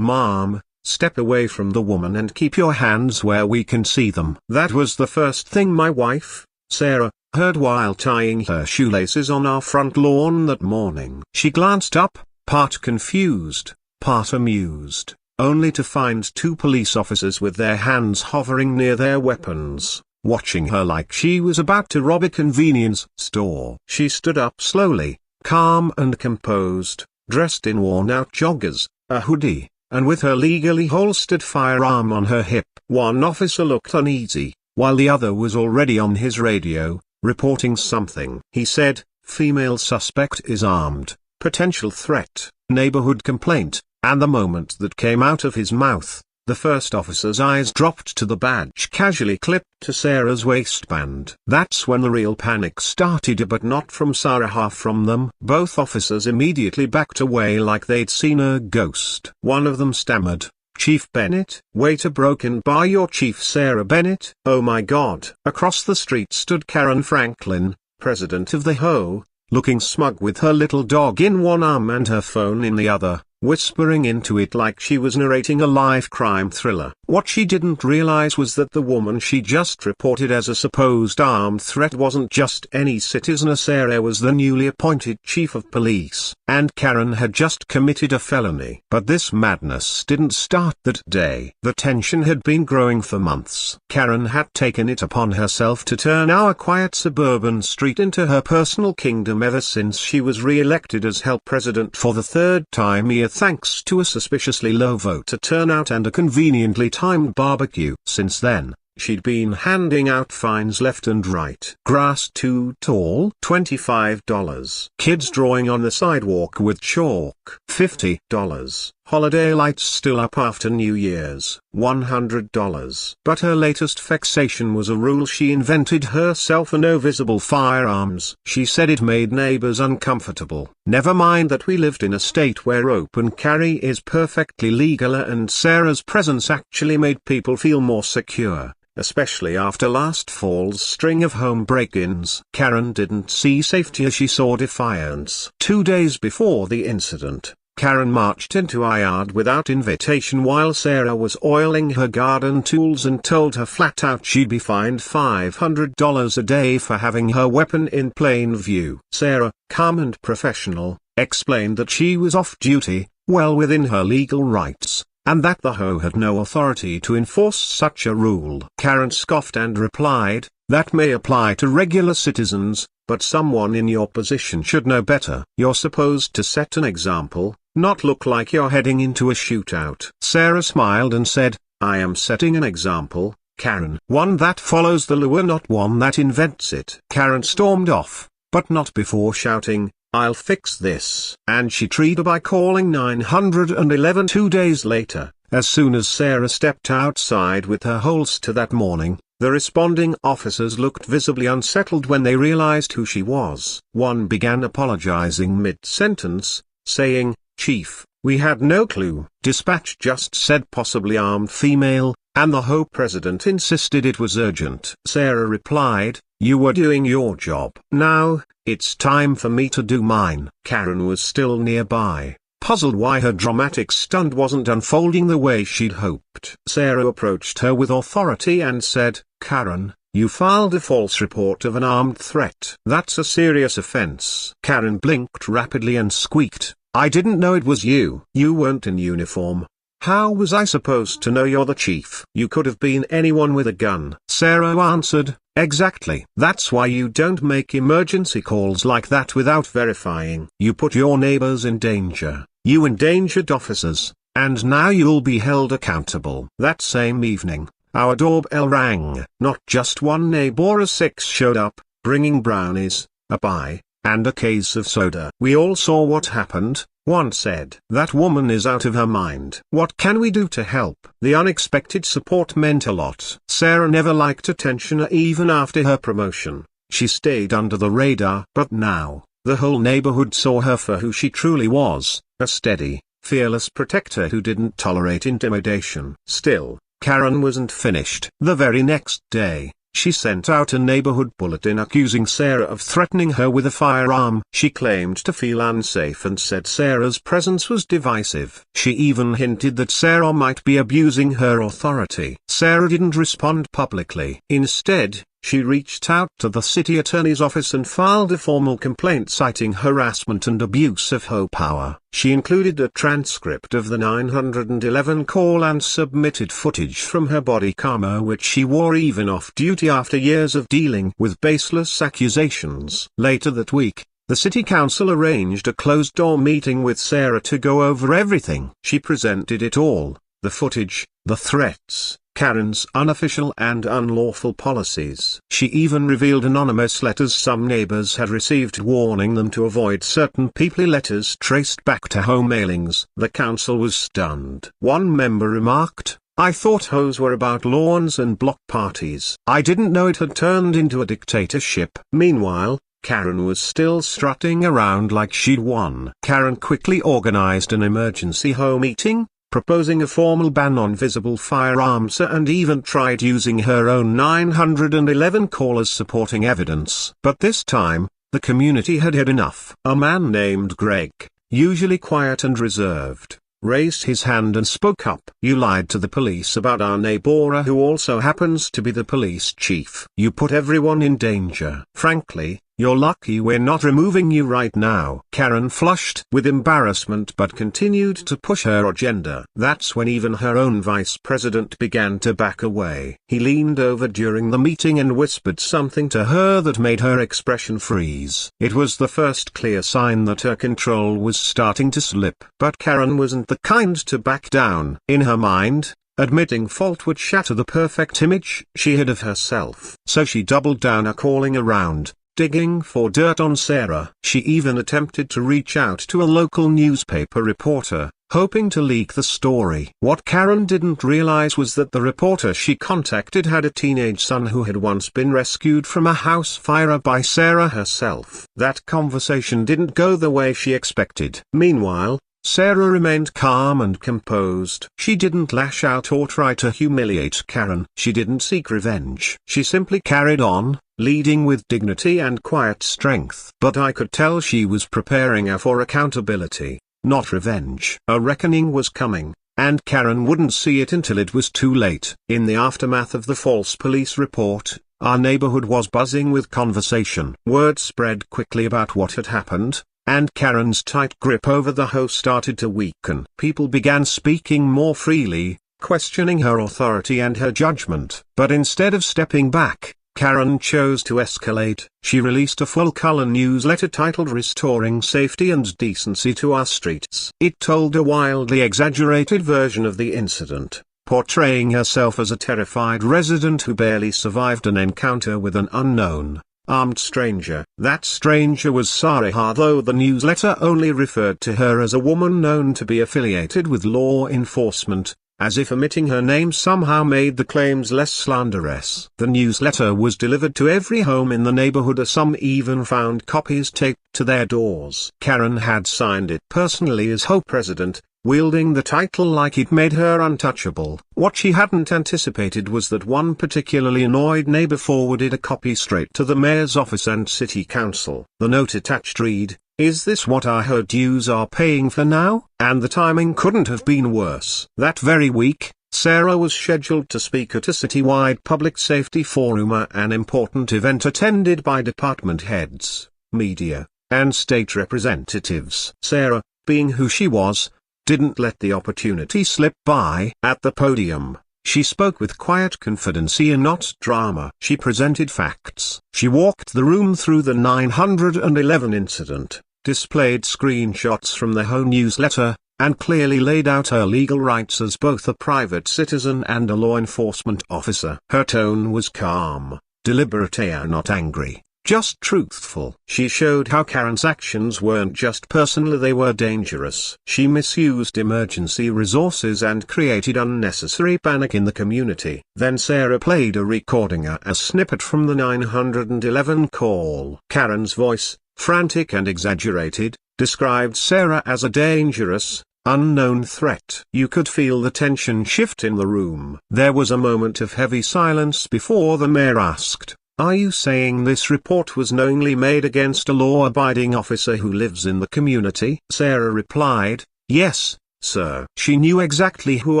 "Mom, step away from the woman and keep your hands where we can see them." That was the first thing my wife, Sarah, heard while tying her shoelaces on our front lawn that morning. She glanced up, part confused, part amused, only to find two police officers with their hands hovering near their weapons, watching her like she was about to rob a convenience store. She stood up slowly, calm and composed, dressed in worn-out joggers, a hoodie, and with her legally holstered firearm on her hip. One officer looked uneasy, while the other was already on his radio, reporting something. He said, "Female suspect is armed, potential threat, neighborhood complaint," and the moment that came out of his mouth, the first officer's eyes dropped to the badge casually clipped to Sarah's waistband. That's when the real panic started, but not from Sarah, half from them. Both officers immediately backed away like they'd seen a ghost. One of them stammered, "Chief Bennett?" "Waiter broken by your chief, Sarah Bennett." "Oh my God." Across the street stood Karen Franklin, president of the Ho, looking smug with her little dog in one arm and her phone in the other, whispering into it like she was narrating a live crime thriller. What she didn't realize was that the woman she just reported as a supposed armed threat wasn't just any citizen. Sarah was the newly appointed chief of police, and Karen had just committed a felony. But this madness didn't start that day. The tension had been growing for months. Karen had taken it upon herself to turn our quiet suburban street into her personal kingdom ever since she was re-elected as Help President for the third time, thanks to a suspiciously low voter turnout and a conveniently timed barbecue. Since then, she'd been handing out fines left and right. Grass too tall, $25. Kids drawing on the sidewalk with chalk, $50. Holiday lights still up after New Year's, $100. But her latest vexation was a rule she invented herself: no visible firearms. She said it made neighbors uncomfortable. Never mind that we lived in a state where open carry is perfectly legal, and Sarah's presence actually made people feel more secure, especially after last fall's string of home break-ins. Karen didn't see safety as she saw defiance. 2 days before the incident, Karen marched into our yard without invitation while Sarah was oiling her garden tools and told her flat out she'd be fined $500 a day for having her weapon in plain view. Sarah, calm and professional, explained that she was off duty, well within her legal rights, and that the Ho had no authority to enforce such a rule. Karen scoffed and replied, "That may apply to regular citizens, but someone in your position should know better. You're supposed to set an example, not look like you're heading into a shootout." Sarah smiled and said, "I am setting an example, Karen. One that follows the law, not one that invents it." Karen stormed off, but not before shouting, "I'll fix this." And she treated by calling 911 2 days later. As soon as Sarah stepped outside with her holster that morning, the responding officers looked visibly unsettled when they realized who she was. One began apologizing mid-sentence, saying, "Chief, we had no clue." Dispatch just said possibly armed female, and the Ho president insisted it was urgent. Sarah replied, "You were doing your job. Now, it's time for me to do mine." Karen was still nearby, puzzled why her dramatic stunt wasn't unfolding the way she'd hoped. Sarah approached her with authority and said, "Karen, you filed a false report of an armed threat. That's a serious offense." Karen blinked rapidly and squeaked, "I didn't know it was you." "You weren't in uniform. How was I supposed to know you're the chief?" "You could have been anyone with a gun." Sarah answered, "Exactly. That's why you don't make emergency calls like that without verifying. You put your neighbors in danger. You endangered officers, and now you'll be held accountable." That same evening, our doorbell rang. Not just one neighbor, 6 showed up, bringing brownies, a pie, and a case of soda. "We all saw what happened," one said. "That woman is out of her mind. What can we do to help?" The unexpected support meant a lot. Sarah never liked attention even after her promotion. She stayed under the radar. But now, the whole neighborhood saw her for who she truly was, a steady, fearless protector who didn't tolerate intimidation. Still, Karen wasn't finished. The very next day, she sent out a neighborhood bulletin accusing Sarah of threatening her with a firearm. She claimed to feel unsafe and said Sarah's presence was divisive. She even hinted that Sarah might be abusing her authority. Sarah didn't respond publicly. Instead, she reached out to the city attorney's office and filed a formal complaint citing harassment and abuse of her power. She included a transcript of the 911 call and submitted footage from her body camera which she wore even off duty after years of dealing with baseless accusations. Later that week, the city council arranged a closed-door meeting with Sarah to go over everything. She presented it all: the footage, the threats, Karen's unofficial and unlawful policies. She even revealed anonymous letters some neighbors had received warning them to avoid certain people. Letters traced back to home mailings. The council was stunned. One member remarked, "I thought hoes were about lawns and block parties. I didn't know it had turned into a dictatorship." Meanwhile, Karen was still strutting around like she'd won. Karen quickly organized an emergency home meeting, proposing a formal ban on visible firearms and even tried using her own 911 call as supporting evidence. But this time, the community had had enough. A man named Greg, usually quiet and reserved, raised his hand and spoke up. "You lied to the police about our neighbor who also happens to be the police chief. You put everyone in danger. Frankly, you're lucky we're not removing you right now." Karen flushed with embarrassment but continued to push her agenda. That's when even her own vice president began to back away. He leaned over during the meeting and whispered something to her that made her expression freeze. It was the first clear sign that her control was starting to slip. But Karen wasn't the kind to back down. In her mind, admitting fault would shatter the perfect image she had of herself. So she doubled down, calling around, digging for dirt on Sarah. She even attempted to reach out to a local newspaper reporter, hoping to leak the story. What Karen didn't realize was that the reporter she contacted had a teenage son who had once been rescued from a house fire by Sarah herself. That conversation didn't go the way she expected. Meanwhile, Sarah remained calm and composed. She didn't lash out or try to humiliate Karen. She didn't seek revenge. She simply carried on, leading with dignity and quiet strength. But I could tell she was preparing her for accountability, not revenge. A reckoning was coming, and Karen wouldn't see it until it was too late. In the aftermath of the false police report, our neighborhood was buzzing with conversation. Word spread quickly about what had happened, and Karen's tight grip over the host started to weaken. People began speaking more freely, questioning her authority and her judgment. But instead of stepping back, Karen chose to escalate. She released a full-color newsletter titled "Restoring Safety and Decency to Our Streets." It told a wildly exaggerated version of the incident, portraying herself as a terrified resident who barely survived an encounter with an unknown, armed stranger. That stranger was Sarah, though the newsletter only referred to her as a woman known to be affiliated with law enforcement, as if omitting her name somehow made the claims less slanderous. The newsletter was delivered to every home in the neighborhood, as some even found copies taped to their doors. Karen had signed it personally as Ho President, wielding the title like it made her untouchable. What she hadn't anticipated was that one particularly annoyed neighbor forwarded a copy straight to the mayor's office and city council. The note attached read, "Is this what I heard yous are paying for now?" And the timing couldn't have been worse. That very week, Sarah was scheduled to speak at a citywide public safety forum, an important event attended by department heads, media, and state representatives. Sarah, being who she was, didn't let the opportunity slip by. At the podium, she spoke with quiet confidence and not drama. She presented facts. She walked the room through the 911 incident, displayed screenshots from the Ho newsletter, and clearly laid out her legal rights as both a private citizen and a law enforcement officer. Her tone was calm, deliberate and not angry, just truthful. She showed how Karen's actions weren't just personal, they were dangerous. She misused emergency resources and created unnecessary panic in the community. Then Sarah played a recording, a snippet from the 911 call. Karen's voice, frantic and exaggerated, described Sarah as a dangerous, unknown threat. You could feel the tension shift in the room. There was a moment of heavy silence before the mayor asked, "Are you saying this report was knowingly made against a law-abiding officer who lives in the community?" Sarah replied, "Yes, sir." She knew exactly who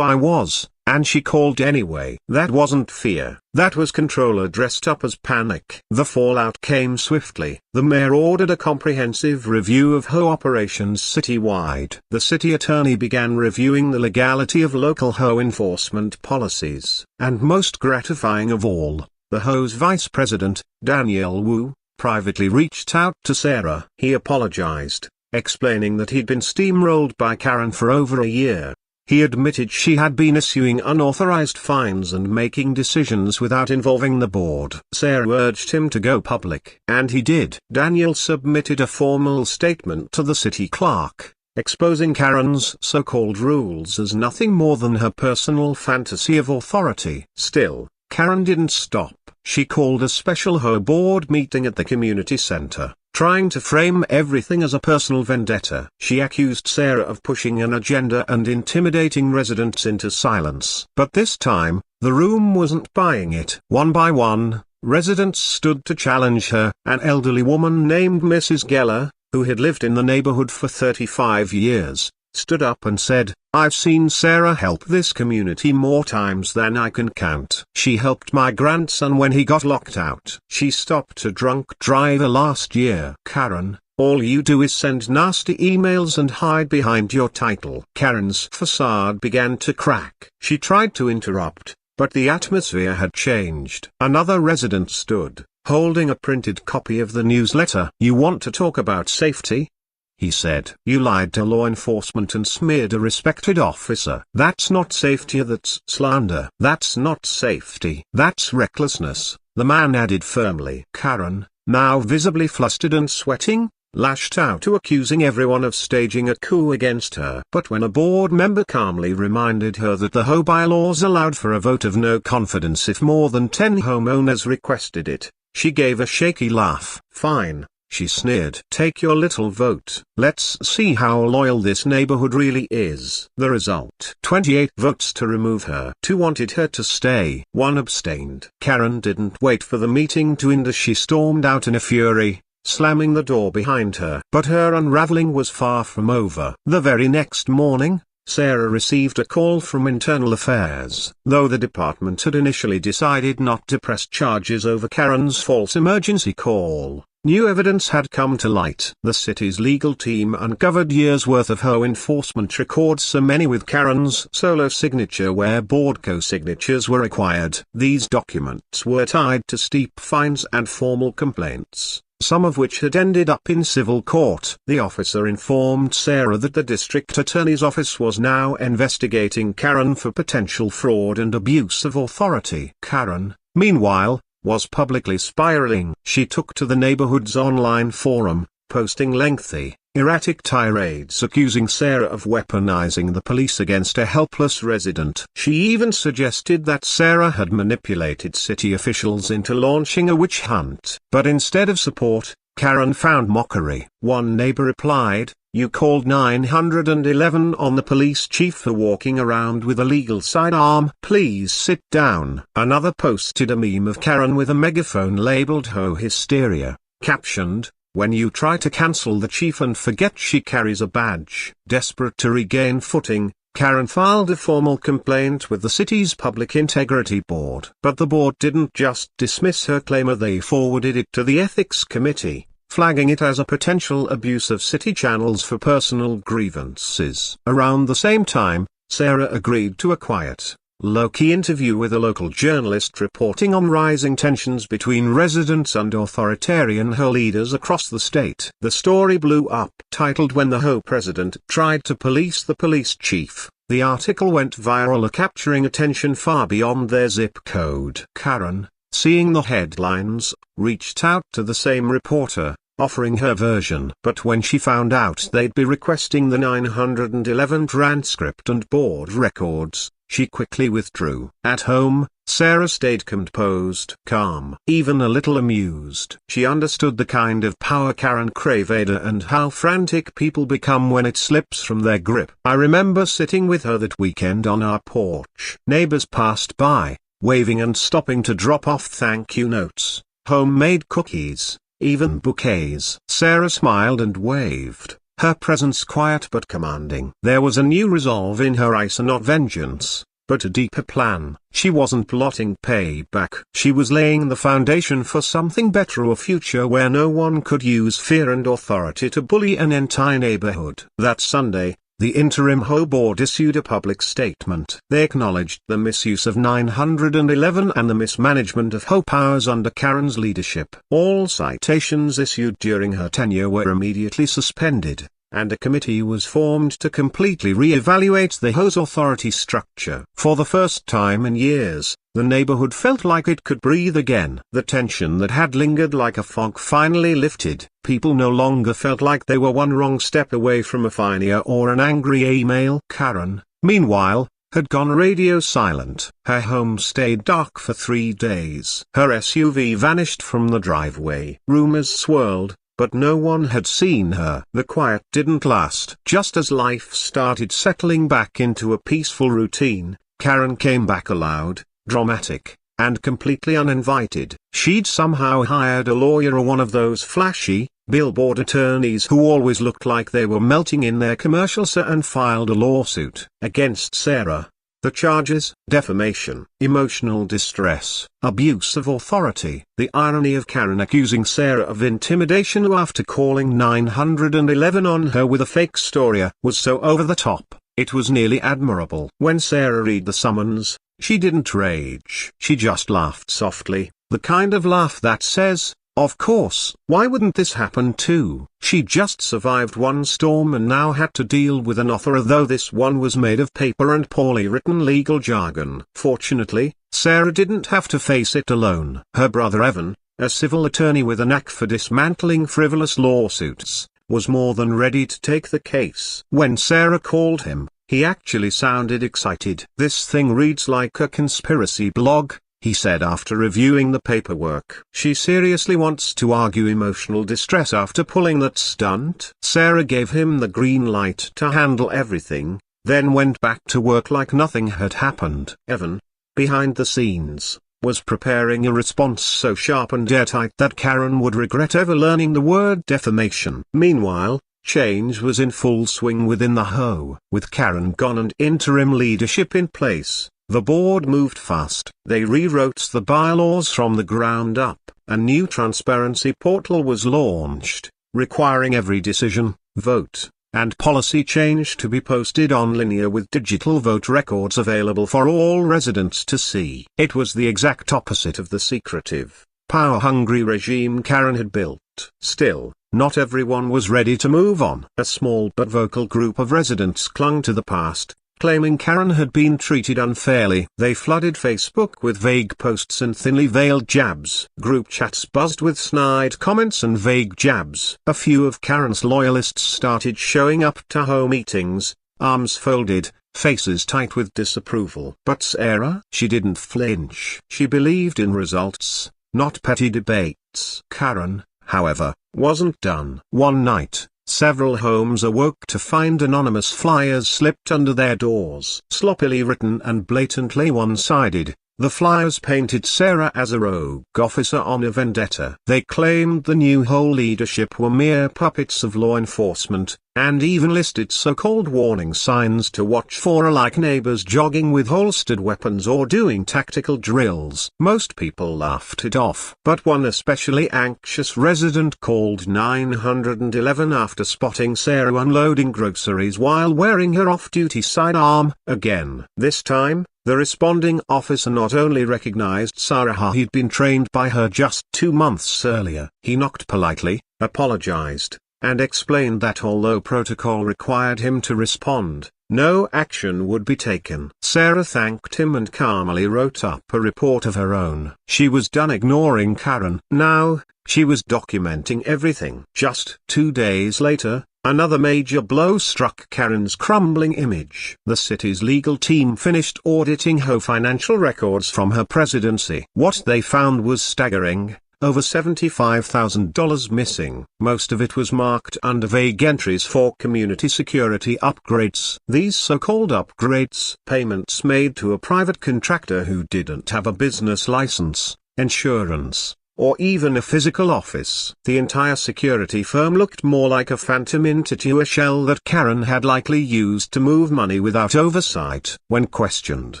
I was, and she called anyway. That wasn't fear. That was controller dressed up as panic. The fallout came swiftly. The mayor ordered a comprehensive review of Ho operations citywide. The city attorney began reviewing the legality of local Ho enforcement policies. And most gratifying of all, the Ho's vice president, Daniel Wu, privately reached out to Sarah. He apologized, explaining that he'd been steamrolled by Karen for over a year. He admitted she had been issuing unauthorized fines and making decisions without involving the board. Sarah urged him to go public. And he did. Daniel submitted a formal statement to the city clerk, exposing Karen's so-called rules as nothing more than her personal fantasy of authority. Still, Karen didn't stop. She called a special Ho board meeting at the community center, trying to frame everything as a personal vendetta. She accused Sarah of pushing an agenda and intimidating residents into silence. But this time, the room wasn't buying it. One by one, residents stood to challenge her. An elderly woman named Mrs. Geller, who had lived in the neighborhood for 35 years, stood up and said, "I've seen Sarah help this community more times than I can count. She helped my grandson when he got locked out. She stopped a drunk driver last year." "Karen, all you do is send nasty emails and hide behind your title." Karen's facade began to crack. She tried to interrupt, but the atmosphere had changed. Another resident stood, holding a printed copy of the newsletter. "You want to talk about safety?" he said. "You lied to law enforcement and smeared a respected officer. That's not safety, that's slander. That's not safety. That's recklessness," the man added firmly. Karen, now visibly flustered and sweating, lashed out, accusing everyone of staging a coup against her. But when a board member calmly reminded her that the Ho bylaws allowed for a vote of no confidence if more than 10 homeowners requested it, she gave a shaky laugh. "Fine," she sneered. "Take your little vote. Let's see how loyal this neighborhood really is." The result: 28 votes to remove her. 2 wanted her to stay. 1 abstained. Karen didn't wait for the meeting to end as she stormed out in a fury, slamming the door behind her. But her unraveling was far from over. The very next morning, Sarah received a call from Internal Affairs. Though the department had initially decided not to press charges over Karen's false emergency call, new evidence had come to light. The city's legal team uncovered years' worth of Ho enforcement records, so many with Karen's solo signature where board co-signatures were required. These documents were tied to steep fines and formal complaints, some of which had ended up in civil court. The officer informed Sarah that the district attorney's office was now investigating Karen for potential fraud and abuse of authority. Karen, meanwhile, was publicly spiraling. She took to the neighborhood's online forum, posting lengthy, erratic tirades accusing Sarah of weaponizing the police against a helpless resident. She even suggested that Sarah had manipulated city officials into launching a witch hunt. But instead of support, Karen found mockery. One neighbor replied, "You called 911 on the police chief for walking around with a legal sidearm. Please sit down." Another posted a meme of Karen with a megaphone labeled "Ho Hysteria," captioned, "When you try to cancel the chief and forget she carries a badge." Desperate to regain footing, Karen filed a formal complaint with the city's Public Integrity Board. But the board didn't just dismiss her claim, they forwarded it to the Ethics Committee, flagging it as a potential abuse of city channels for personal grievances. Around the same time, Sarah agreed to a quiet, low-key interview with a local journalist reporting on rising tensions between residents and authoritarian Ho leaders across the state. The story blew up. Titled "When the Ho President Tried to Police the Police Chief," the article went viral, capturing attention far beyond their zip code. Karen, seeing the headlines, reached out to the same reporter, offering her version. But when she found out they'd be requesting the 911 transcript and board records, she quickly withdrew. At home, Sarah stayed composed, calm, even a little amused. She understood the kind of power Karen craved and how frantic people become when it slips from their grip. I remember sitting with her that weekend on our porch. Neighbors passed by, waving and stopping to drop off thank you notes, homemade cookies, even bouquets. Sarah smiled and waved, her presence quiet but commanding. There was a new resolve in her eyes, not vengeance, but a deeper plan. She wasn't plotting payback. She was laying the foundation for something better, a future where no one could use fear and authority to bully an entire neighborhood. That Sunday, the interim Ho board issued a public statement. They acknowledged the misuse of 911 and the mismanagement of Ho powers under Karen's leadership. All citations issued during her tenure were immediately suspended, and a committee was formed to completely re-evaluate the Ho's authority structure. For the first time in years, the neighborhood felt like it could breathe again. The tension that had lingered like a fog finally lifted. People no longer felt like they were one wrong step away from a fine ear or an angry email. Karen, meanwhile, had gone radio silent. Her home stayed dark for 3 days. Her SUV vanished from the driveway. Rumors swirled, but no one had seen her. The quiet didn't last. Just as life started settling back into a peaceful routine, Karen came back aloud, dramatic, and completely uninvited. She'd somehow hired a lawyer, or one of those flashy, billboard attorneys who always looked like they were melting in their commercials, and filed a lawsuit against Sarah. The charges: defamation, emotional distress, abuse of authority. The irony of Karen accusing Sarah of intimidation after calling 911 on her with a fake story was so over the top, it was nearly admirable. When Sarah read the summons, she didn't rage. She just laughed softly, the kind of laugh that says, "Of course, why wouldn't this happen too?" She just survived one storm and now had to deal with another, though this one was made of paper and poorly written legal jargon. Fortunately, Sarah didn't have to face it alone. Her brother Evan, a civil attorney with a knack for dismantling frivolous lawsuits, was more than ready to take the case. When Sarah called him, he actually sounded excited. "This thing reads like a conspiracy blog," he said after reviewing the paperwork. "She seriously wants to argue emotional distress after pulling that stunt?" Sarah gave him the green light to handle everything, then went back to work like nothing had happened. Evan, behind the scenes, was preparing a response so sharp and airtight that Karen would regret ever learning the word defamation. Meanwhile, change was in full swing within the Ho. With Karen gone and interim leadership in place, the board moved fast. They rewrote the bylaws from the ground up. A new transparency portal was launched, requiring every decision, vote, and policy change to be posted on linear with digital vote records available for all residents to see. It was the exact opposite of the secretive, power-hungry regime Karen had built. Still, not everyone was ready to move on. A small but vocal group of residents clung to the past, claiming Karen had been treated unfairly. They flooded Facebook with vague posts and thinly veiled jabs. Group chats buzzed with snide comments and vague jabs. A few of Karen's loyalists started showing up to Ho meetings, arms folded, faces tight with disapproval. But Sarah? She didn't flinch. She believed in results, not petty debates. Karen, however, wasn't done. One night, several homes awoke to find anonymous flyers slipped under their doors. Sloppily written and blatantly one-sided, the flyers painted Sarah as a rogue officer on a vendetta. They claimed the new Ho leadership were mere puppets of law enforcement, and even listed so-called warning signs to watch for, like neighbors jogging with holstered weapons or doing tactical drills. Most people laughed it off, but one especially anxious resident called 911 after spotting Sarah unloading groceries while wearing her off-duty sidearm. Again, this time, the responding officer not only recognized Sarah, he'd been trained by her just 2 months earlier. He knocked politely, apologized, and explained that although protocol required him to respond, no action would be taken. Sarah thanked him and calmly wrote up a report of her own. She was done ignoring Karen. Now, she was documenting everything. Just 2 days later, Another major blow struck Karen's crumbling image. The city's legal team finished auditing her financial records from her presidency. What they found was staggering. Over $75,000 missing. Most of it was marked under vague entries for community security upgrades. These so-called upgrades, payments made to a private contractor who didn't have a business license, insurance, or even a physical office. The entire security firm looked more like a phantom entity, a shell that Karen had likely used to move money without oversight. When questioned,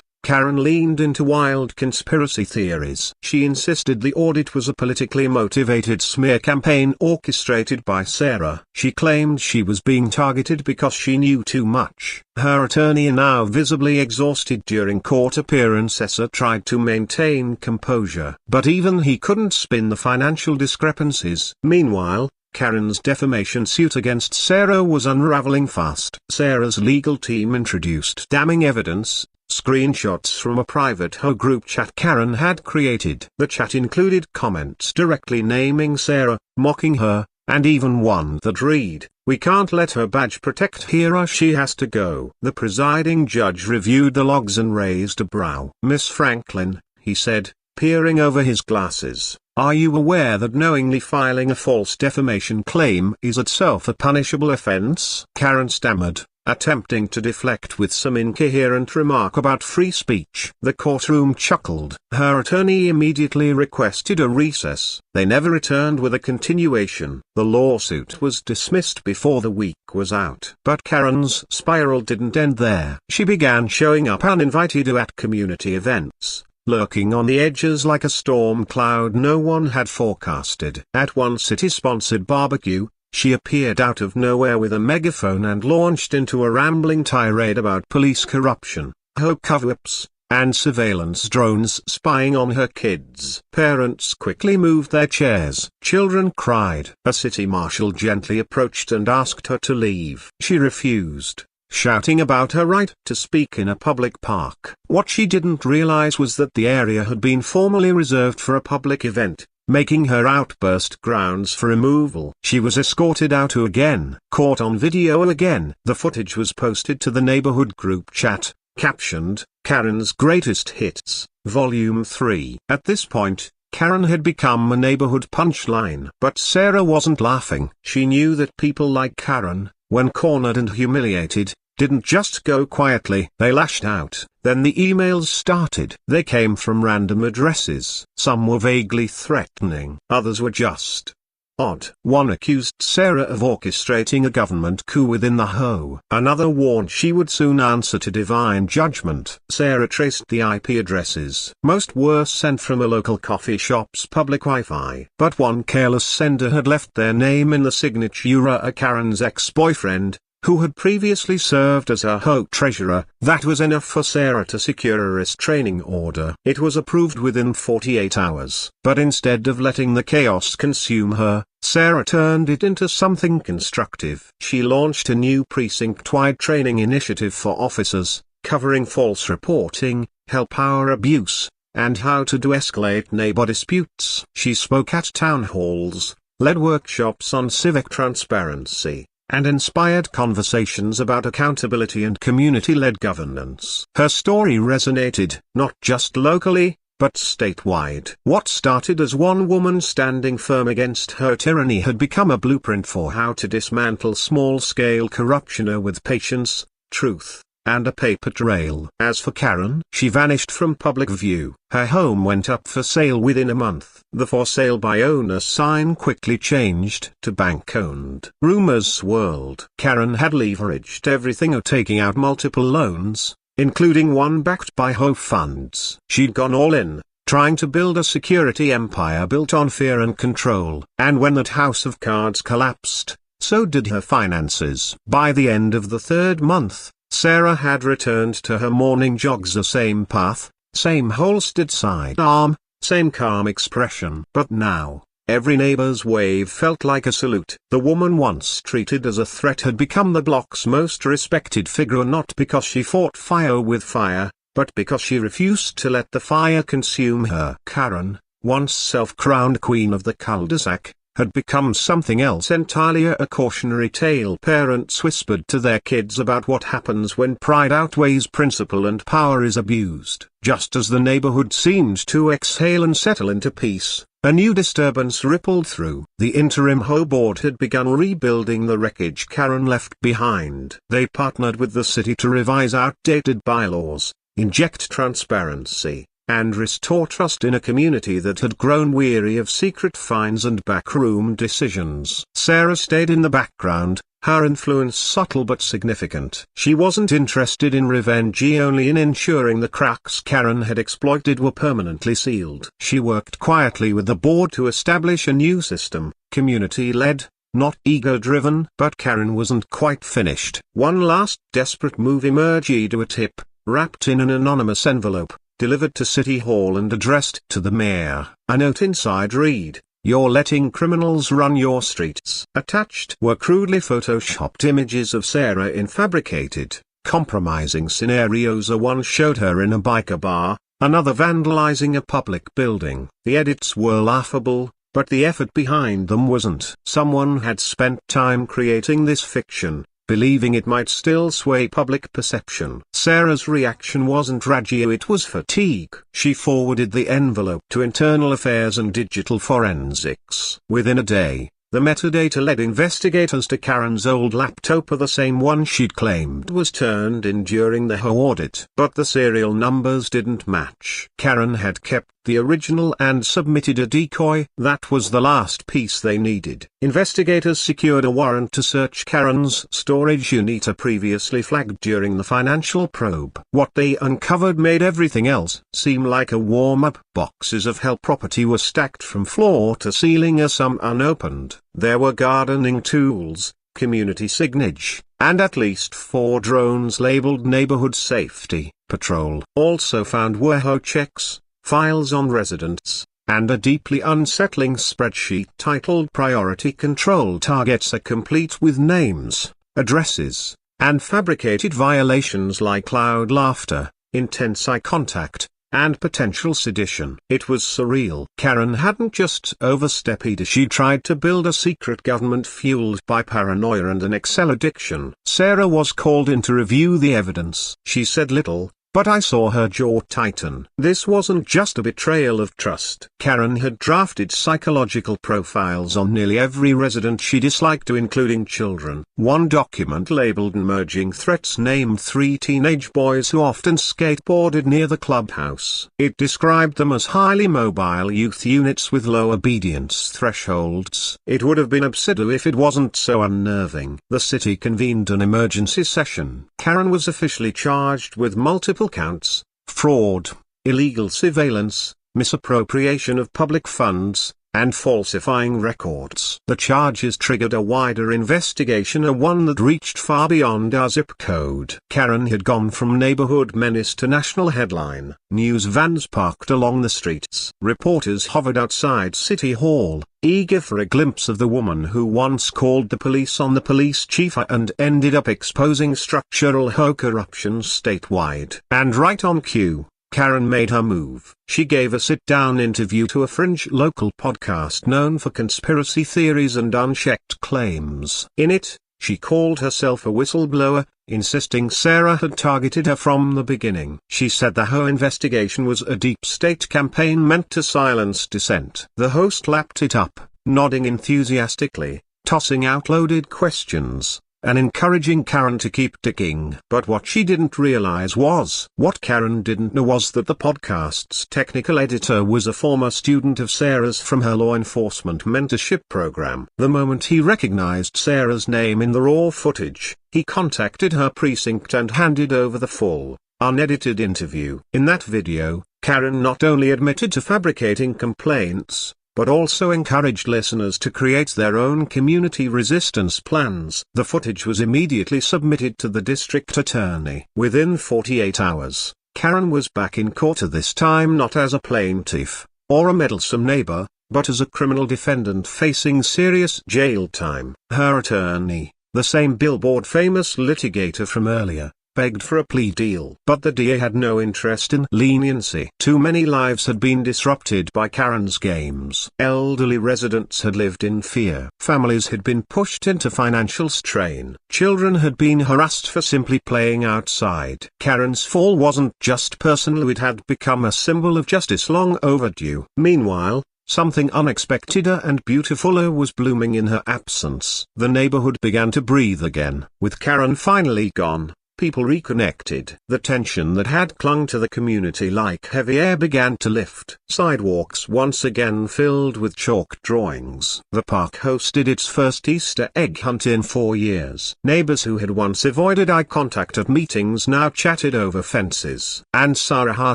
Karen leaned into wild conspiracy theories. She insisted the audit was a politically motivated smear campaign orchestrated by Sarah. She claimed she was being targeted because she knew too much. Her attorney, now visibly exhausted during court appearances, tried to maintain composure, but even he couldn't spin the financial discrepancies. Meanwhile, Karen's defamation suit against Sarah was unraveling fast. Sarah's legal team introduced damning evidence, screenshots from a private Ho group chat Karen had created. The chat included comments directly naming Sarah, mocking her, and even one that read, "We can't let her badge protect her, she has to go." The presiding judge reviewed the logs and raised a brow. "Miss Franklin," he said, peering over his glasses, "are you aware that knowingly filing a false defamation claim is itself a punishable offense?" Karen stammered, attempting to deflect with some incoherent remark about free speech. The courtroom chuckled. Her attorney immediately requested a recess. They never returned with a continuation. The lawsuit was dismissed before the week was out. But Karen's spiral didn't end there. She began showing up uninvited at community events, lurking on the edges like a storm cloud no one had forecasted. At one city-sponsored barbecue, she appeared out of nowhere with a megaphone and launched into a rambling tirade about police corruption, Ho cover-ups, and surveillance drones spying on her kids. Parents quickly moved their chairs. Children cried. A city marshal gently approached and asked her to leave. She refused, shouting about her right to speak in a public park. What she didn't realize was that the area had been formally reserved for a public event, making her outburst grounds for removal. She was escorted out again, caught on video again. The footage was posted to the neighborhood group chat, captioned, "Karen's Greatest Hits, Volume 3. At this point, Karen had become a neighborhood punchline. But Sarah wasn't laughing. She knew that people like Karen, when cornered and humiliated, didn't just go quietly. They lashed out. Then the emails started. They came from random addresses. Some were vaguely threatening. Others were just odd. One accused Sarah of orchestrating a government coup within the Ho. Another warned she would soon answer to divine judgment. Sarah traced the IP addresses. Most were sent from a local coffee shop's public Wi-Fi. But one careless sender had left their name in the signature, a Karen's ex-boyfriend, who had previously served as her Ho treasurer. That was enough for Sarah to secure a restraining order. It was approved within 48 hours. But instead of letting the chaos consume her, Sarah turned it into something constructive. She launched a new precinct-wide training initiative for officers, covering false reporting, help hour abuse, and how to de-escalate neighbor disputes. She spoke at town halls, led workshops on civic transparency, and inspired conversations about accountability and community-led governance. Her story resonated, not just locally, but statewide. What started as one woman standing firm against her tyranny had become a blueprint for how to dismantle small-scale corruption with patience, truth, and a paper trail. As for Karen, she vanished from public view. Her home went up for sale within a month. The for sale by owner sign quickly changed to bank-owned. Rumors swirled. Karen had leveraged everything, taking out multiple loans, including one backed by Ho funds. She'd gone all in, trying to build a security empire built on fear and control. And when that house of cards collapsed, so did her finances. By the end of the third month, Sarah had returned to her morning jogs, the same path, same holstered sidearm, same calm expression. But now, every neighbor's wave felt like a salute. The woman once treated as a threat had become the block's most respected figure, not because she fought fire with fire, but because she refused to let the fire consume her. Karen, once self-crowned queen of the cul-de-sac, had become something else entirely, a cautionary tale parents whispered to their kids about what happens when pride outweighs principle and power is abused. Just as the neighborhood seemed to exhale and settle into peace, a new disturbance rippled through. The interim Ho board had begun rebuilding the wreckage Karen left behind. They partnered with the city to revise outdated bylaws, inject transparency, and restore trust in a community that had grown weary of secret fines and backroom decisions. Sarah stayed in the background, her influence subtle but significant. She wasn't interested in revenge, only in ensuring the cracks Karen had exploited were permanently sealed. She worked quietly with the board to establish a new system, community-led, not ego-driven. But Karen wasn't quite finished. One last desperate move emerged: a tip, wrapped in an anonymous envelope, delivered to City Hall and addressed to the mayor. A note inside read, "You're letting criminals run your streets." Attached were crudely photoshopped images of Sarah in fabricated, compromising scenarios. One showed her in a biker bar, another vandalizing a public building. The edits were laughable, but the effort behind them wasn't. Someone had spent time creating this fiction, believing it might still sway public perception. Sarah's reaction wasn't rage, it was fatigue. She forwarded the envelope to Internal Affairs and Digital Forensics. Within a day, the metadata led investigators to Karen's old laptop, the same one she'd claimed was turned in during the Ho audit. But the serial numbers didn't match. Karen had kept the original and submitted a decoy. That was the last piece they needed. Investigators secured a warrant to search Karen's storage unit, previously flagged during the financial probe. What they uncovered made everything else seem like a warm-up. Boxes of held property were stacked from floor to ceiling, some unopened. There were gardening tools, community signage, and at least 4 drones labeled Neighborhood Safety Patrol. Also found were Ho checks, files on residents, and a deeply unsettling spreadsheet titled Priority Control Targets, complete with names, addresses, and fabricated violations like loud laughter, intense eye contact, and potential sedition. It was surreal. Karen hadn't just overstepped, she tried to build a secret government fueled by paranoia and an Excel addiction. Sarah was called in to review the evidence. She said little, but I saw her jaw tighten. This wasn't just a betrayal of trust. Karen had drafted psychological profiles on nearly every resident she disliked, including children. One document labeled Emerging Threats named 3 teenage boys who often skateboarded near the clubhouse. It described them as highly mobile youth units with low obedience thresholds. It would have been absurd if it wasn't so unnerving. The city convened an emergency session. Karen was officially charged with multiple counts: fraud, illegal surveillance, misappropriation of public funds, and falsifying records. The charges triggered a wider investigation, one that reached far beyond our zip code. Karen had gone from neighborhood menace to national headline. News vans parked along the streets. Reporters hovered outside City Hall, eager for a glimpse of the woman who once called the police on the police chief and ended up exposing structural Ho corruption statewide. And right on cue, Karen made her move. She gave a sit-down interview to a fringe local podcast known for conspiracy theories and unchecked claims. In it, she called herself a whistleblower, insisting Sarah had targeted her from the beginning. She said the Ho investigation was a deep state campaign meant to silence dissent. The host lapped it up, nodding enthusiastically, tossing out loaded questions, and encouraging Karen to keep digging. But what she didn't realize was, what Karen didn't know was that the podcast's technical editor was a former student of Sarah's from her law enforcement mentorship program. The moment he recognized Sarah's name in the raw footage, he contacted her precinct and handed over the full, unedited interview. In that video, Karen not only admitted to fabricating complaints, but also encouraged listeners to create their own community resistance plans. The footage was immediately submitted to the district attorney. Within 48 hours, Karen was back in court, this time not as a plaintiff, or a meddlesome neighbor, but as a criminal defendant facing serious jail time. Her attorney, the same Billboard famous litigator from earlier, begged for a plea deal. But the DA had no interest in leniency. Too many lives had been disrupted by Karen's games. Elderly residents had lived in fear. Families had been pushed into financial strain. Children had been harassed for simply playing outside. Karen's fall wasn't just personal, it had become a symbol of justice long overdue. Meanwhile, something unexpecteder and beautifuler was blooming in her absence. The neighborhood began to breathe again. With Karen finally gone, people reconnected. The tension that had clung to the community like heavy air began to lift. Sidewalks once again filled with chalk drawings. The park hosted its first Easter egg hunt in 4 years. Neighbors who had once avoided eye contact at meetings now chatted over fences. And Sarah,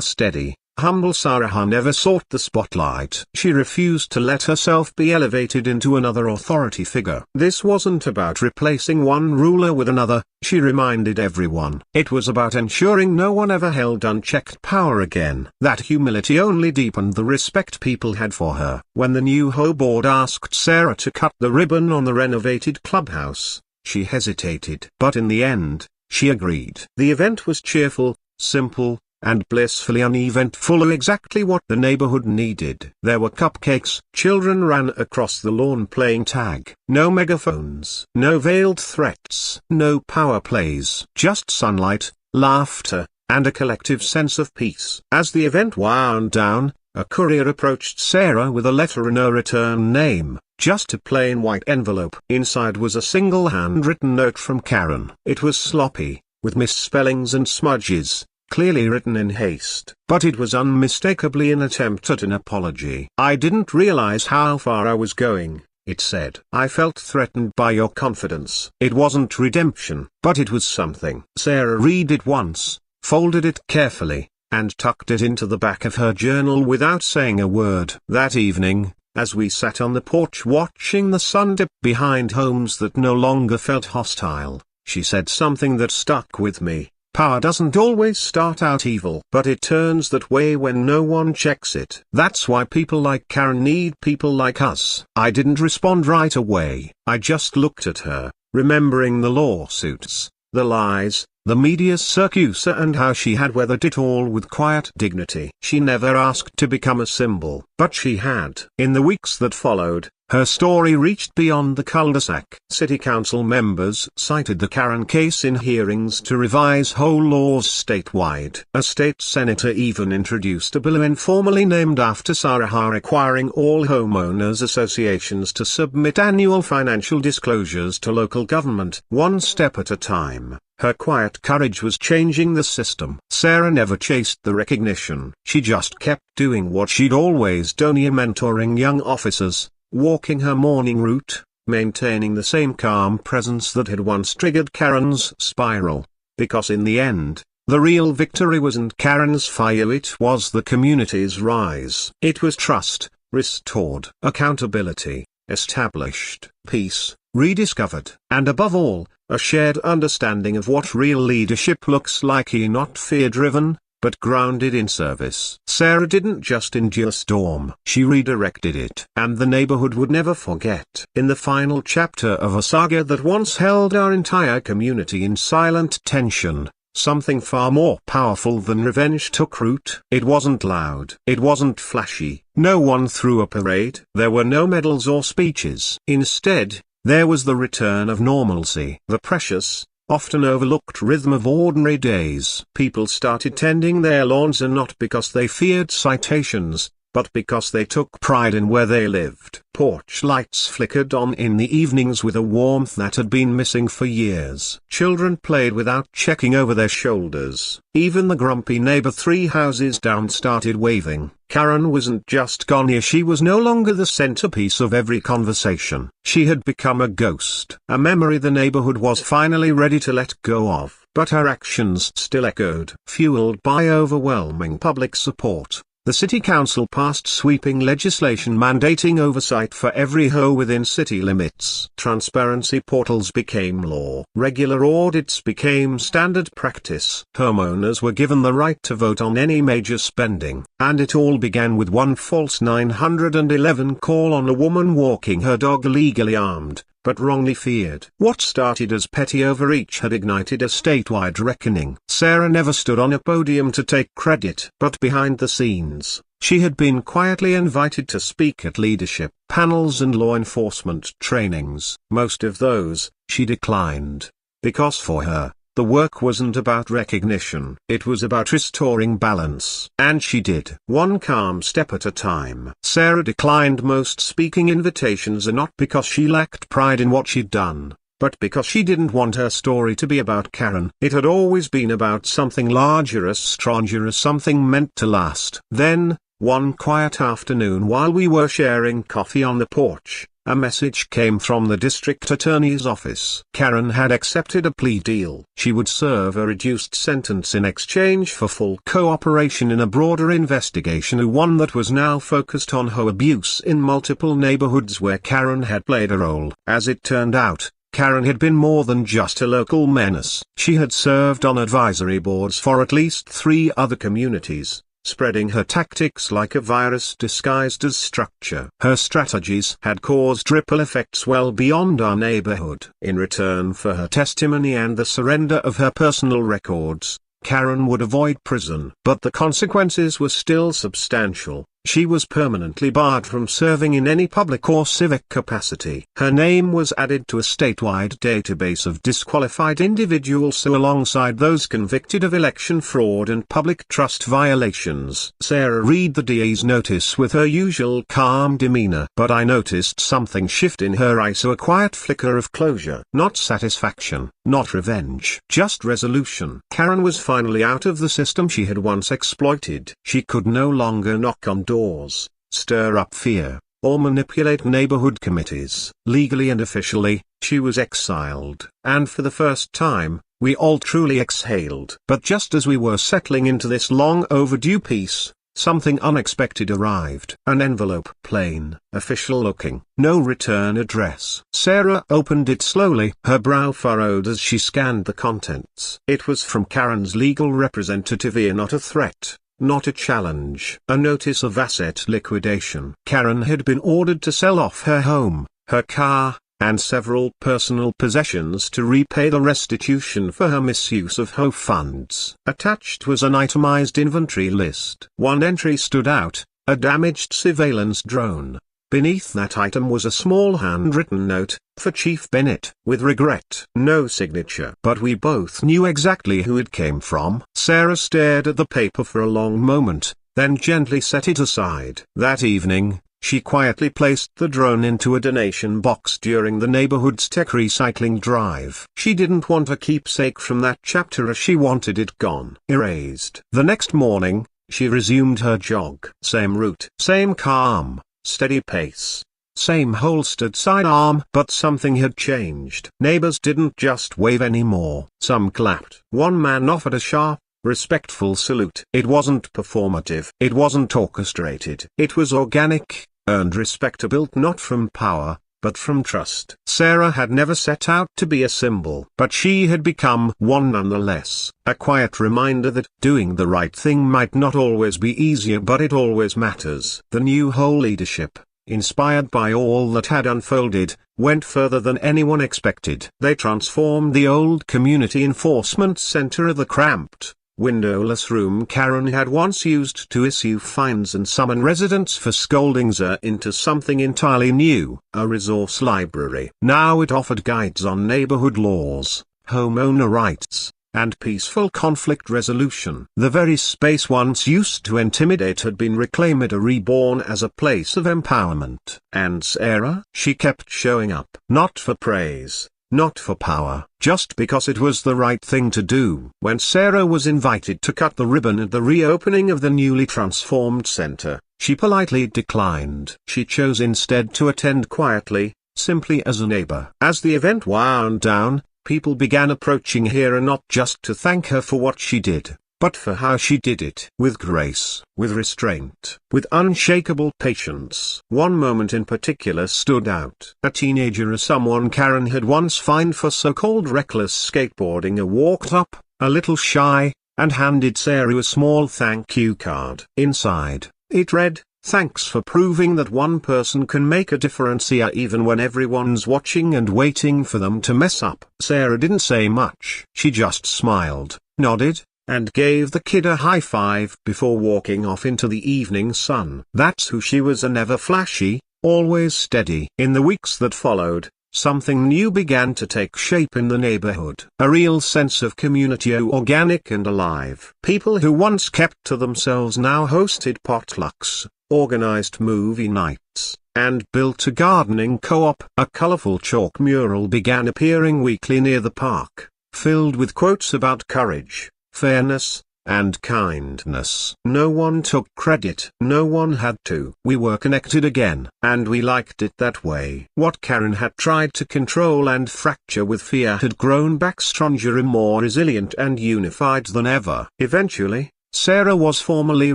steady, humble Sarah, never sought the spotlight. She refused to let herself be elevated into another authority figure. This wasn't about replacing one ruler with another, she reminded everyone. It was about ensuring no one ever held unchecked power again. That humility only deepened the respect people had for her. When the new Ho board asked Sarah to cut the ribbon on the renovated clubhouse, she hesitated. But in the end, she agreed. The event was cheerful, simple, and blissfully uneventful, exactly what the neighborhood needed. There were cupcakes, children ran across the lawn playing tag, no megaphones, no veiled threats, no power plays, just sunlight, laughter, and a collective sense of peace. As the event wound down, a courier approached Sarah with a letter and no return name, just a plain white envelope. Inside was a single handwritten note from Karen. It was sloppy, with misspellings and smudges, clearly written in haste, but it was unmistakably an attempt at an apology. "I didn't realize how far I was going," it said. "I felt threatened by your confidence." It wasn't redemption, but it was something. Sarah read it once, folded it carefully, and tucked it into the back of her journal without saying a word. That evening, as we sat on the porch watching the sun dip behind homes that no longer felt hostile, she said something that stuck with me. "Power doesn't always start out evil, but it turns that way when no one checks it. That's why people like Karen need people like us." I didn't respond right away. I just looked at her, remembering the lawsuits, the lies, the media's circus, and how she had weathered it all with quiet dignity. She never asked to become a symbol, but she had. In the weeks that followed, her story reached beyond the cul-de-sac. City council members cited the Karen case in hearings to revise whole laws statewide. A state senator even introduced a bill informally named after Sarah, requiring all homeowners associations to submit annual financial disclosures to local government, one step at a time. Her quiet courage was changing the system. Sarah never chased the recognition. She just kept doing what she'd always done, mentoring young officers, walking her morning route, maintaining the same calm presence that had once triggered Karen's spiral. Because in the end, the real victory wasn't Karen's fire, it was the community's rise. It was trust, restored, accountability, established, peace, rediscovered, and above all, a shared understanding of what real leadership looks like, not fear-driven, but grounded in service. Sarah didn't just endure storm, she redirected it. And the neighborhood would never forget. In the final chapter of a saga that once held our entire community in silent tension, something far more powerful than revenge took root. It wasn't loud. It wasn't flashy. No one threw a parade. There were no medals or speeches. Instead, there was the return of normalcy. The precious, often overlooked rhythm of ordinary days. People started tending their lawns, and not because they feared citations, but because they took pride in where they lived. Porch lights flickered on in the evenings with a warmth that had been missing for years. Children played without checking over their shoulders. Even the grumpy neighbor 3 houses down started waving. Karen wasn't just gone here, she was no longer the centerpiece of every conversation. She had become a ghost, a memory the neighborhood was finally ready to let go of. But her actions still echoed. Fueled by overwhelming public support, the city council passed sweeping legislation mandating oversight for every hoe within city limits. Transparency portals became law. Regular audits became standard practice. Homeowners were given the right to vote on any major spending. And it all began with one false 911 call on a woman walking her dog illegally armed, but wrongly feared. What started as petty overreach had ignited a statewide reckoning. Sarah never stood on a podium to take credit, but behind the scenes, she had been quietly invited to speak at leadership panels and law enforcement trainings. Most of those, she declined. Because for her, the work wasn't about recognition. It was about restoring balance. And she did. One calm step at a time. Sarah declined most speaking invitations, and not because she lacked pride in what she'd done, but because she didn't want her story to be about Karen. It had always been about something larger, stranger, something meant to last. Then, one quiet afternoon while we were sharing coffee on the porch, a message came from the district attorney's office. Karen had accepted a plea deal. She would serve a reduced sentence in exchange for full cooperation in a broader investigation, one that was now focused on her abuse in multiple neighborhoods where Karen had played a role. As it turned out, Karen had been more than just a local menace. She had served on advisory boards for at least 3 other communities, spreading her tactics like a virus disguised as structure. Her strategies had caused ripple effects well beyond our neighborhood. In return for her testimony and the surrender of her personal records, Karen would avoid prison. But the consequences were still substantial. She was permanently barred from serving in any public or civic capacity. Her name was added to a statewide database of disqualified individuals, so alongside those convicted of election fraud and public trust violations. Sarah read the DA's notice with her usual calm demeanor, but I noticed something shift in her eyes, a quiet flicker of closure. Not satisfaction, not revenge, just resolution. Karen was finally out of the system she had once exploited. She could no longer knock on doors, stir up fear, or manipulate neighborhood committees. Legally and officially, she was exiled. And for the first time, we all truly exhaled. But just as we were settling into this long overdue peace, something unexpected arrived. An envelope, plain, official looking, no return address. Sarah opened it slowly, her brow furrowed as she scanned the contents. It was from Karen's legal representative, not a threat, not a challenge. A notice of asset liquidation. Karen had been ordered to sell off her home, her car, and several personal possessions to repay the restitution for her misuse of HO funds. Attached was an itemized inventory list. One entry stood out, a damaged surveillance drone. Beneath that item was a small handwritten note, "For Chief Bennett, with regret." No signature. But we both knew exactly who it came from. Sarah stared at the paper for a long moment, then gently set it aside. That evening, she quietly placed the drone into a donation box during the neighborhood's tech recycling drive. She didn't want a keepsake from that chapter, as she wanted it gone, erased. The next morning, she resumed her jog. Same route, same calm, steady pace, same holstered sidearm. But something had changed. Neighbors didn't just wave anymore. Some clapped. One man offered a sharp, respectful salute. It wasn't performative. It wasn't orchestrated. It was organic, earned respect, built not from power, but from trust. Sarah had never set out to be a symbol, but she had become one nonetheless. A quiet reminder that doing the right thing might not always be easier, but it always matters. The new whole leadership, inspired by all that had unfolded, went further than anyone expected. They transformed the old community enforcement center of the cramped, windowless room Karen had once used to issue fines and summon residents for scoldings into something entirely new, a resource library. Now it offered guides on neighborhood laws, homeowner rights, and peaceful conflict resolution. The very space once used to intimidate had been reclaimed, reborn as a place of empowerment. And Sarah? She kept showing up, not for praise, not for power, just because it was the right thing to do. When Sarah was invited to cut the ribbon at the reopening of the newly transformed center, she politely declined. She chose instead to attend quietly, simply as a neighbor. As the event wound down, people began approaching her, not just to thank her for what she did, but for how she did it. With grace, with restraint, with unshakable patience. One moment in particular stood out. A teenager, someone Karen had once fined for so-called reckless skateboarding, walked up, a little shy, and handed Sarah a small thank you card. Inside, it read, Thanks for proving that one person can make a difference here even when everyone's watching and waiting for them to mess up. Sarah didn't say much. She just smiled, nodded, and gave the kid a high five before walking off into the evening sun. That's who she was, never flashy, always steady. In the weeks that followed, something new began to take shape in the neighborhood. A real sense of community, organic and alive. People who once kept to themselves now hosted potlucks, organized movie nights, and built a gardening co-op. A colorful chalk mural began appearing weekly near the park, filled with quotes about courage, fairness, and kindness. No one took credit. No one had to. We were connected again, and we liked it that way. What Karen had tried to control and fracture with fear had grown back stronger and more resilient and unified than ever. Eventually, Sarah was formally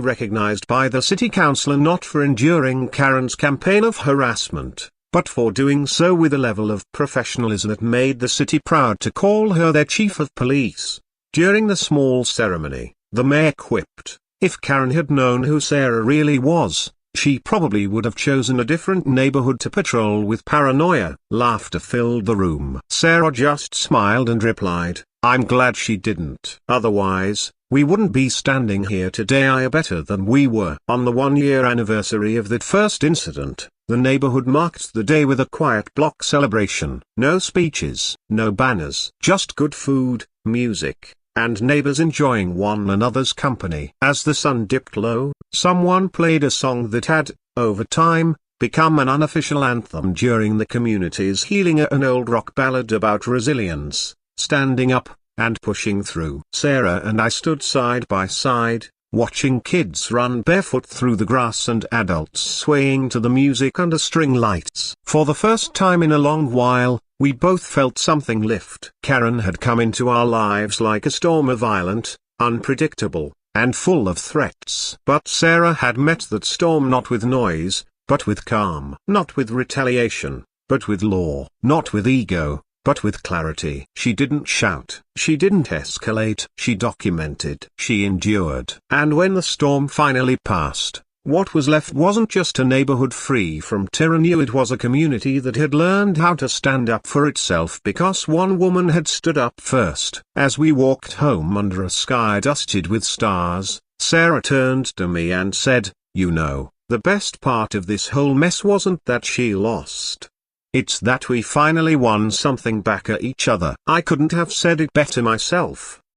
recognized by the city council not for enduring Karen's campaign of harassment, but for doing so with a level of professionalism that made the city proud to call her their chief of police. During the small ceremony, the mayor quipped, if Karen had known who Sarah really was, she probably would have chosen a different neighborhood to patrol with. Paranoia. Laughter filled the room. Sarah just smiled and replied, I'm glad she didn't. Otherwise, we wouldn't be standing here today better than we were. On the 1-year anniversary of that first incident, the neighborhood marked the day with a quiet block celebration. No speeches, no banners, just good food, music, and neighbors enjoying one another's company. As the sun dipped low, someone played a song that had, over time, become an unofficial anthem during the community's healing, an old rock ballad about resilience, standing up, and pushing through. Sarah and I stood side by side, watching kids run barefoot through the grass and adults swaying to the music under string lights. For the first time in a long while, we both felt something lift. Karen had come into our lives like a storm, violent, unpredictable, and full of threats. But Sarah had met that storm not with noise, but with calm. Not with retaliation, but with law. Not with ego, but with clarity. She didn't shout. She didn't escalate. She documented. She endured. And when the storm finally passed, what was left wasn't just a neighborhood free from tyranny. It was a community that had learned how to stand up for itself because one woman had stood up first. As we walked home under a sky dusted with stars, Sarah turned to me and said, you know, the best part of this whole mess wasn't that she lost. It's that we finally won something back at each other. I couldn't have said it better myself.